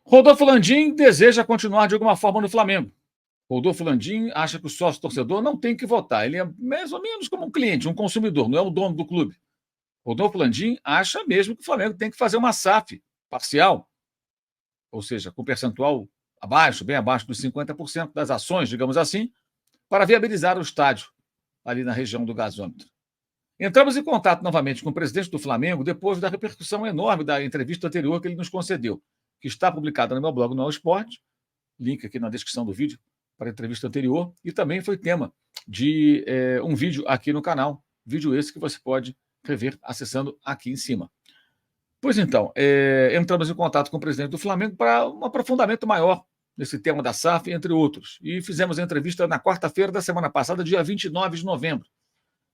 Rodolfo Landim deseja continuar de alguma forma no Flamengo. Rodolfo Landim acha que o sócio-torcedor não tem que votar. Ele é mais ou menos como um cliente, um consumidor, não é o dono do clube. Rodolfo Landim acha mesmo que o Flamengo tem que fazer uma SAF parcial, ou seja, com percentual abaixo, bem abaixo dos 50% das ações, digamos assim, para viabilizar o estádio ali na região do gasômetro. Entramos em contato novamente com o presidente do Flamengo depois da repercussão enorme da entrevista anterior que ele nos concedeu, que está publicada no meu blog no All Sport, link aqui na descrição do vídeo para a entrevista anterior, e também foi tema de um vídeo aqui no canal, vídeo esse que você pode rever acessando aqui em cima. Pois então, entramos em contato com o presidente do Flamengo para um aprofundamento maior nesse tema da SAF, entre outros, e fizemos a entrevista na quarta-feira da semana passada, dia 29 de novembro.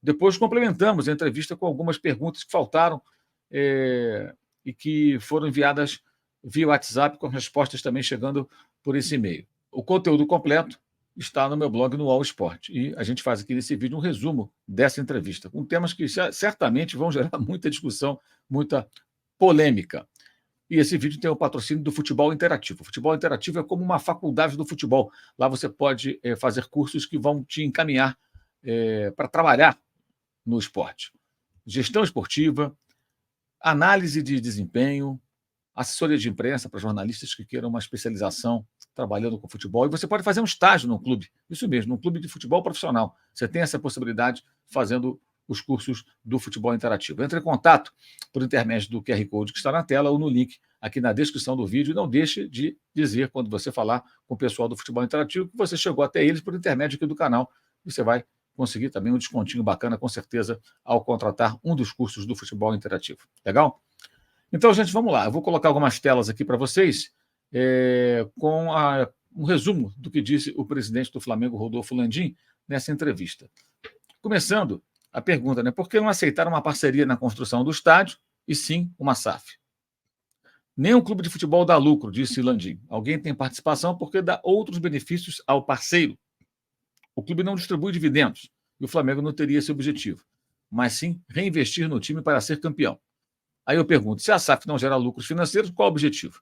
Depois complementamos a entrevista com algumas perguntas que faltaram e que foram enviadas via WhatsApp, com respostas também chegando por esse e-mail. O conteúdo completo está no meu blog no All Sport. E a gente faz aqui nesse vídeo um resumo dessa entrevista, com temas que certamente vão gerar muita discussão, muita polêmica. E esse vídeo tem o patrocínio do Futebol Interativo. O Futebol Interativo é como uma faculdade do futebol. Lá você pode fazer cursos que vão te encaminhar para trabalhar no esporte. Gestão esportiva, análise de desempenho, assessoria de imprensa para jornalistas que queiram uma especialização trabalhando com futebol. E você pode fazer um estágio num clube, isso mesmo, num clube de futebol profissional. Você tem essa possibilidade fazendo os cursos do Futebol Interativo. Entre em contato por intermédio do QR Code que está na tela ou no link aqui na descrição do vídeo. E não deixe de dizer, quando você falar com o pessoal do Futebol Interativo, que você chegou até eles por intermédio aqui do canal. E você vai conseguir também um descontinho bacana, com certeza, ao contratar um dos cursos do Futebol Interativo. Legal? Então, gente, vamos lá. Eu vou colocar algumas telas aqui para vocês com um resumo do que disse o presidente do Flamengo, Rodolfo Landim, nessa entrevista. Começando a pergunta, né? Por que não aceitaram uma parceria na construção do estádio e sim uma SAF? Nenhum clube de futebol dá lucro, disse Landim. Alguém tem participação porque dá outros benefícios ao parceiro. O clube não distribui dividendos e o Flamengo não teria esse objetivo, mas sim reinvestir no time para ser campeão. Aí eu pergunto, se a SAF não gera lucros financeiros, qual o objetivo?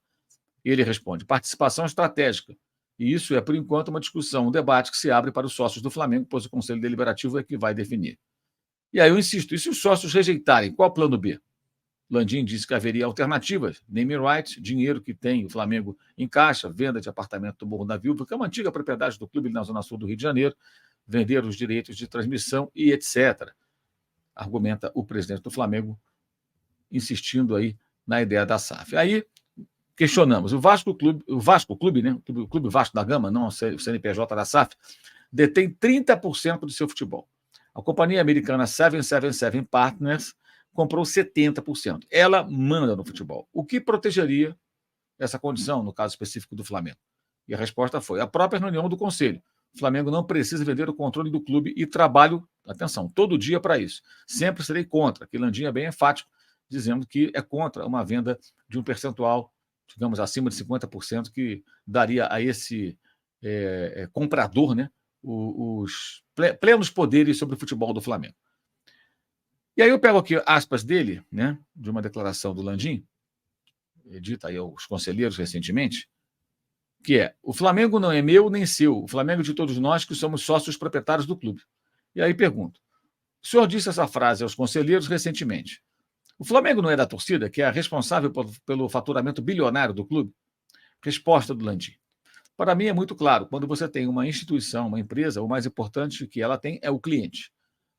E ele responde, participação estratégica. E isso é, por enquanto, uma discussão, um debate que se abre para os sócios do Flamengo, pois o Conselho Deliberativo é que vai definir. E aí eu insisto, e se os sócios rejeitarem, qual o plano B? Landim disse que haveria alternativas, naming rights, dinheiro que tem o Flamengo em caixa, venda de apartamento do Morro da Viúva, que é uma antiga propriedade do clube na Zona Sul do Rio de Janeiro, vender os direitos de transmissão e etc. Argumenta o presidente do Flamengo, insistindo aí na ideia da SAF. Aí questionamos, o Vasco Clube, né? O Clube Vasco da Gama, não o CNPJ da SAF, detém 30% do seu futebol. A companhia americana 777 Partners comprou 70%. Ela manda no futebol. O que protegeria essa condição, no caso específico do Flamengo? E a resposta foi a própria reunião do Conselho. O Flamengo não precisa vender o controle do clube e trabalho, atenção, todo dia para isso. Sempre serei contra, que Landim é bem enfático, dizendo que é contra uma venda de um percentual, digamos, acima de 50%, que daria a esse comprador, né, os plenos poderes sobre o futebol do Flamengo. E aí eu pego aqui aspas dele, né, de uma declaração do Landim, dita aí aos conselheiros recentemente, que é, o Flamengo não é meu nem seu, o Flamengo é de todos nós que somos sócios proprietários do clube. E aí pergunto, o senhor disse essa frase aos conselheiros recentemente, o Flamengo não é da torcida, que é a responsável pelo faturamento bilionário do clube? Resposta do Landim. Para mim é muito claro, quando você tem uma instituição, uma empresa, o mais importante que ela tem é o cliente.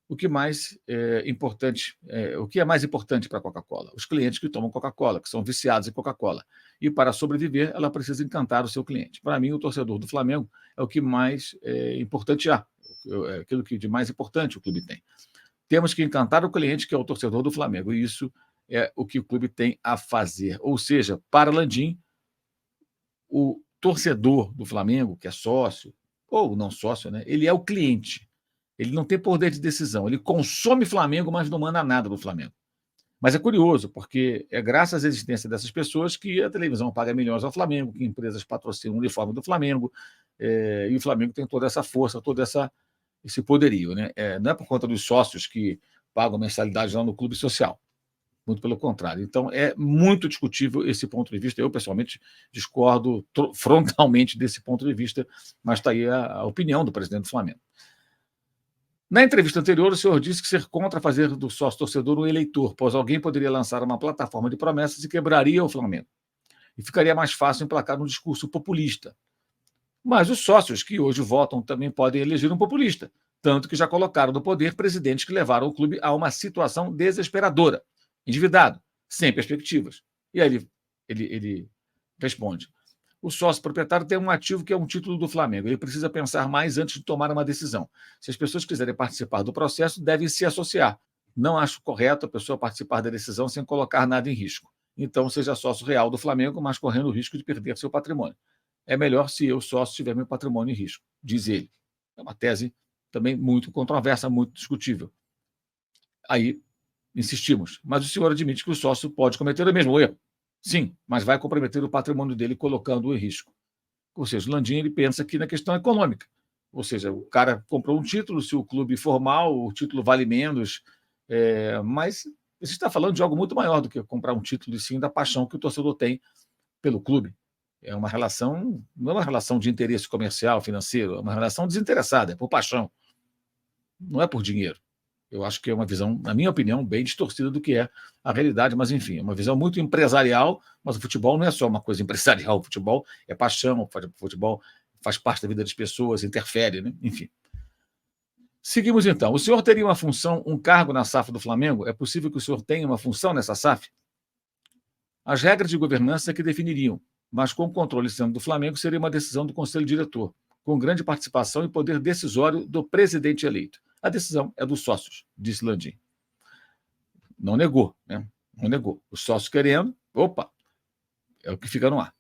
O que é mais importante para a Coca-Cola? Os clientes que tomam Coca-Cola, que são viciados em Coca-Cola. E para sobreviver, ela precisa encantar o seu cliente. Para mim, o torcedor do Flamengo é o que mais importante há, aquilo que de mais importante o clube tem. Temos que encantar o cliente, que é o torcedor do Flamengo, e isso é o que o clube tem a fazer. Ou seja, para Landim, o torcedor do Flamengo, que é sócio, ou não sócio, né, ele é o cliente. Ele não tem poder de decisão. Ele consome Flamengo, mas não manda nada do Flamengo. Mas é curioso, porque é graças à existência dessas pessoas que a televisão paga milhões ao Flamengo, que empresas patrocinam o uniforme do Flamengo, e o Flamengo tem toda essa força, todo esse poderio. Né? Não é por conta dos sócios que pagam mensalidade lá no clube social. Muito pelo contrário. Então, é muito discutível esse ponto de vista. Eu, pessoalmente, discordo frontalmente desse ponto de vista, mas está aí a opinião do presidente do Flamengo. Na entrevista anterior, o senhor disse que ser contra fazer do sócio-torcedor um eleitor, pois alguém poderia lançar uma plataforma de promessas e quebraria o Flamengo. E ficaria mais fácil emplacar um discurso populista. Mas os sócios que hoje votam também podem eleger um populista, tanto que já colocaram no poder presidentes que levaram o clube a uma situação desesperadora, endividado, sem perspectivas. E aí ele responde: o sócio proprietário tem um ativo que é um título do Flamengo. Ele precisa pensar mais antes de tomar uma decisão. Se as pessoas quiserem participar do processo, devem se associar. Não acho correto a pessoa participar da decisão sem colocar nada em risco. Então, seja sócio real do Flamengo, mas correndo o risco de perder seu patrimônio. É melhor se eu, sócio, tiver meu patrimônio em risco, diz ele. É uma tese também muito controversa, muito discutível. Aí, insistimos. Mas o senhor admite que o sócio pode cometer o mesmo erro. Sim, mas vai comprometer o patrimônio dele colocando-o em risco. Ou seja, o Landim ele pensa aqui na questão econômica. Ou seja, o cara comprou um título, se o clube for mal, o título vale menos. Mas você está falando de algo muito maior do que comprar um título, e sim da paixão que o torcedor tem pelo clube. É uma relação, não é uma relação de interesse comercial, financeiro, é uma relação desinteressada, é por paixão. Não é por dinheiro. Eu acho que é uma visão, na minha opinião, bem distorcida do que é a realidade, mas enfim, é uma visão muito empresarial, mas o futebol não é só uma coisa empresarial, o futebol é paixão, o futebol faz parte da vida das pessoas, interfere, né? Enfim. Seguimos então. O senhor teria uma função, um cargo na SAF do Flamengo? É possível que o senhor tenha uma função nessa SAF? As regras de governança é que definiriam, mas com o controle sendo do Flamengo, seria uma decisão do Conselho Diretor, com grande participação e poder decisório do presidente eleito. A decisão é dos sócios, disse Landim. Não negou, né? Não negou. Os sócios querendo, opa, é o que fica no ar.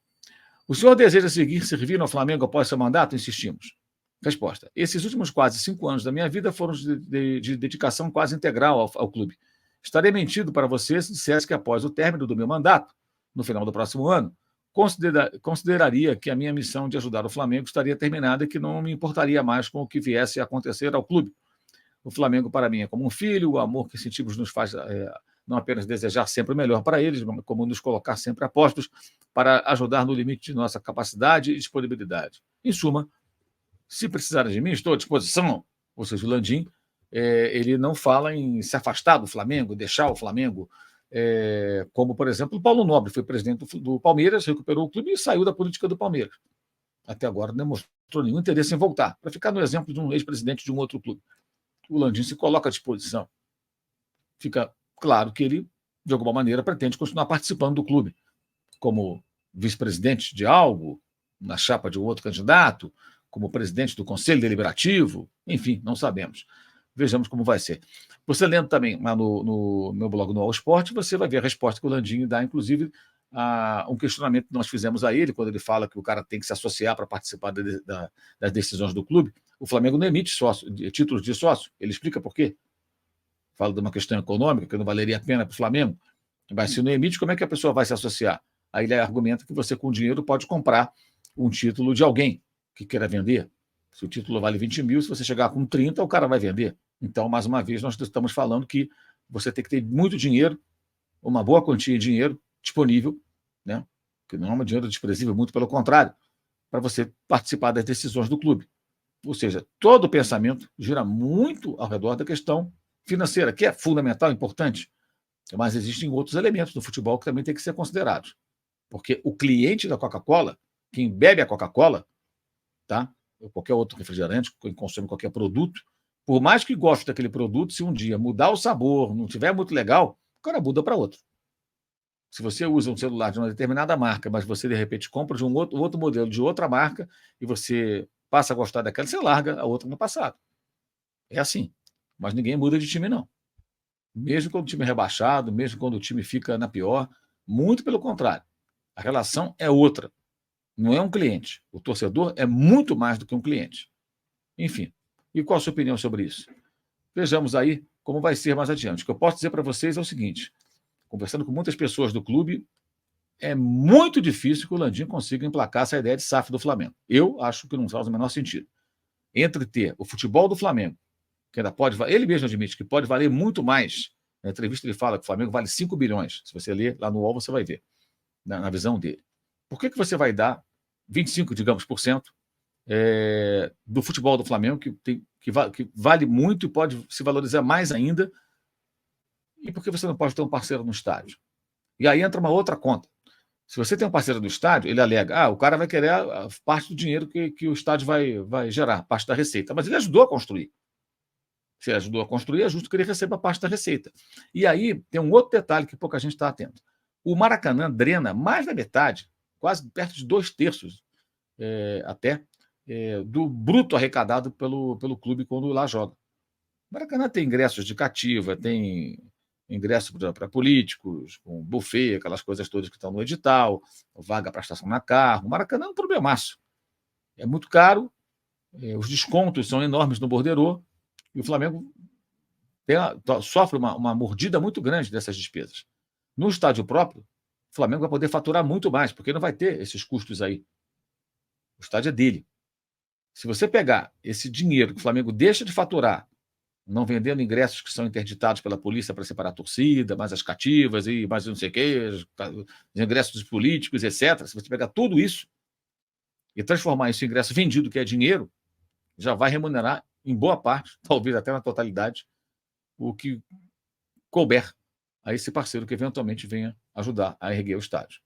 O senhor deseja seguir servindo ao Flamengo após seu mandato? Insistimos. Resposta: esses últimos quase 5 anos da minha vida foram de dedicação quase integral ao clube. Estaria mentindo para você se dissesse que após o término do meu mandato, no final do próximo ano, consideraria que a minha missão de ajudar o Flamengo estaria terminada e que não me importaria mais com o que viesse a acontecer ao clube. O Flamengo, para mim, é como um filho, o amor que sentimos nos faz não apenas desejar sempre o melhor para eles, como nos colocar sempre a postos para ajudar no limite de nossa capacidade e disponibilidade. Em suma, se precisarem de mim, estou à disposição. Ou seja, o Landim, ele não fala em se afastar do Flamengo, deixar o Flamengo, como, por exemplo, o Paulo Nobre foi presidente do Palmeiras, recuperou o clube e saiu da política do Palmeiras. Até agora não demonstrou nenhum interesse em voltar, para ficar no exemplo de um ex-presidente de um outro clube. O Landim se coloca à disposição. Fica claro que ele, de alguma maneira, pretende continuar participando do clube, como vice-presidente de algo, na chapa de um outro candidato, como presidente do Conselho Deliberativo, enfim, não sabemos. Vejamos como vai ser. Você lendo também lá no meu blog no All Sport, você vai ver a resposta que o Landim dá, inclusive, a um questionamento que nós fizemos a ele, quando ele fala que o cara tem que se associar para participar das decisões do clube. O Flamengo não emite títulos de sócio. Ele explica por quê. Fala de uma questão econômica, que não valeria a pena para o Flamengo. Mas se não emite, como é que a pessoa vai se associar? Aí ele argumenta que você, com dinheiro, pode comprar um título de alguém que queira vender. Se o título vale 20 mil, se você chegar com 30, o cara vai vender. Então, mais uma vez, nós estamos falando que você tem que ter muito dinheiro, uma boa quantia de dinheiro disponível, né? Que não é um dinheiro desprezível, muito pelo contrário, para você participar das decisões do clube. Ou seja, todo o pensamento gira muito ao redor da questão financeira, que é fundamental, importante, mas existem outros elementos do futebol que também têm que ser considerados. Porque o cliente da Coca-Cola, quem bebe a Coca-Cola, tá? Ou qualquer outro refrigerante, quem consome qualquer produto, por mais que goste daquele produto, se um dia mudar o sabor, não estiver muito legal, o cara muda para outro. Se você usa um celular de uma determinada marca, mas você, de repente, compra de um outro modelo de outra marca e você passa a gostar daquela, você larga a outra no passado. É assim. Mas ninguém muda de time, não. Mesmo quando o time é rebaixado, mesmo quando o time fica na pior, muito pelo contrário. A relação é outra. Não é um cliente. O torcedor é muito mais do que um cliente. Enfim. E qual a sua opinião sobre isso? Vejamos aí como vai ser mais adiante. O que eu posso dizer para vocês é o seguinte: conversando com muitas pessoas do clube, é muito difícil que o Landim consiga emplacar essa ideia de SAF do Flamengo. Eu acho que não faz o menor sentido. Entre ter o futebol do Flamengo, que ainda pode, ele mesmo admite que pode valer muito mais Na entrevista ele fala que o Flamengo vale 5 bilhões. Se você ler lá no UOL, você vai ver, na visão dele. Por que você vai dar 25, digamos, por cento do futebol do Flamengo, que vale muito e pode se valorizar mais ainda, e por que você não pode ter um parceiro no estádio? E aí entra uma outra conta. Se você tem um parceiro do estádio, ele alega, o cara vai querer a parte do dinheiro que o estádio vai gerar, parte da receita. Mas ele ajudou a construir. Se ele ajudou a construir, é justo que ele receba parte da receita. E aí tem um outro detalhe que pouca gente está atento. O Maracanã drena mais da metade, quase perto de 2/3 até, do bruto arrecadado pelo clube quando lá joga. O Maracanã tem ingressos de cativa, tem ingresso para políticos, com buffet, aquelas coisas todas que estão no edital, vaga para estacionar carro. O Maracanã é um problemaço. É muito caro, os descontos são enormes no borderô, e o Flamengo sofre uma mordida muito grande dessas despesas. No estádio próprio, o Flamengo vai poder faturar muito mais, porque não vai ter esses custos aí. O estádio é dele. Se você pegar esse dinheiro que o Flamengo deixa de faturar, não vendendo ingressos que são interditados pela polícia para separar a torcida, mais as cativas e mais não sei o quê, os ingressos dos políticos, etc. Se você pegar tudo isso e transformar isso em ingresso vendido, que é dinheiro, já vai remunerar em boa parte, talvez até na totalidade, o que couber a esse parceiro que eventualmente venha ajudar a erguer o estádio.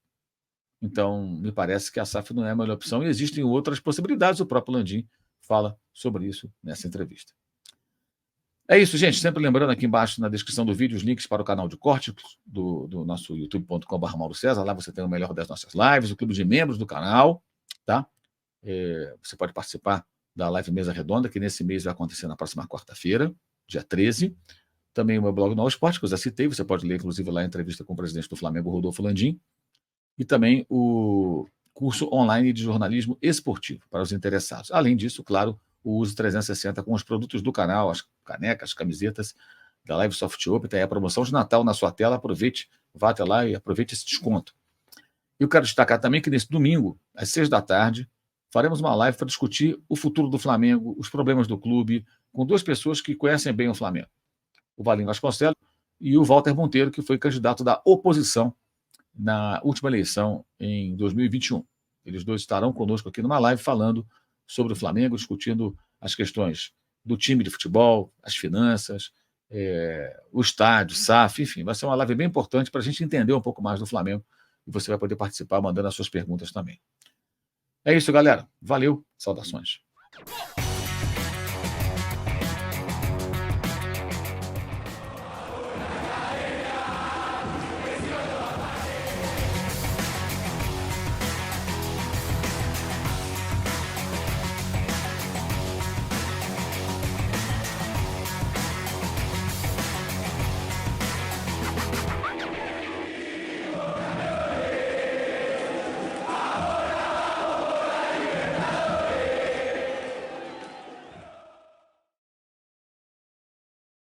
Então, me parece que a SAF não é a melhor opção e existem outras possibilidades. O próprio Landim fala sobre isso nessa entrevista. É isso, gente. Sempre lembrando aqui embaixo na descrição do vídeo os links para o canal de corte do nosso youtube.com.br Mauro César. Lá você tem o melhor das nossas lives, o clube de membros do canal, tá? Você pode participar da live Mesa Redonda, que nesse mês vai acontecer na próxima quarta-feira, dia 13. Também o meu blog No Esporte, que eu já citei. Você pode ler, inclusive, lá a entrevista com o presidente do Flamengo, Rodolfo Landim. E também o curso online de jornalismo esportivo para os interessados. Além disso, claro, o uso 360 com os produtos do canal, as canecas, as camisetas da Live Soft Open, tem a promoção de Natal na sua tela, aproveite, vá até lá e aproveite esse desconto. Eu quero destacar também que nesse domingo, às 6 da tarde, faremos uma live para discutir o futuro do Flamengo, os problemas do clube, com duas pessoas que conhecem bem o Flamengo. O Valim Vasconcelos e o Walter Monteiro, que foi candidato da oposição na última eleição em 2021. Eles dois estarão conosco aqui numa live falando sobre o Flamengo, discutindo as questões do time de futebol, as finanças, o estádio, SAF, enfim, vai ser uma live bem importante para a gente entender um pouco mais do Flamengo e você vai poder participar mandando as suas perguntas também. É isso, galera. Valeu, saudações.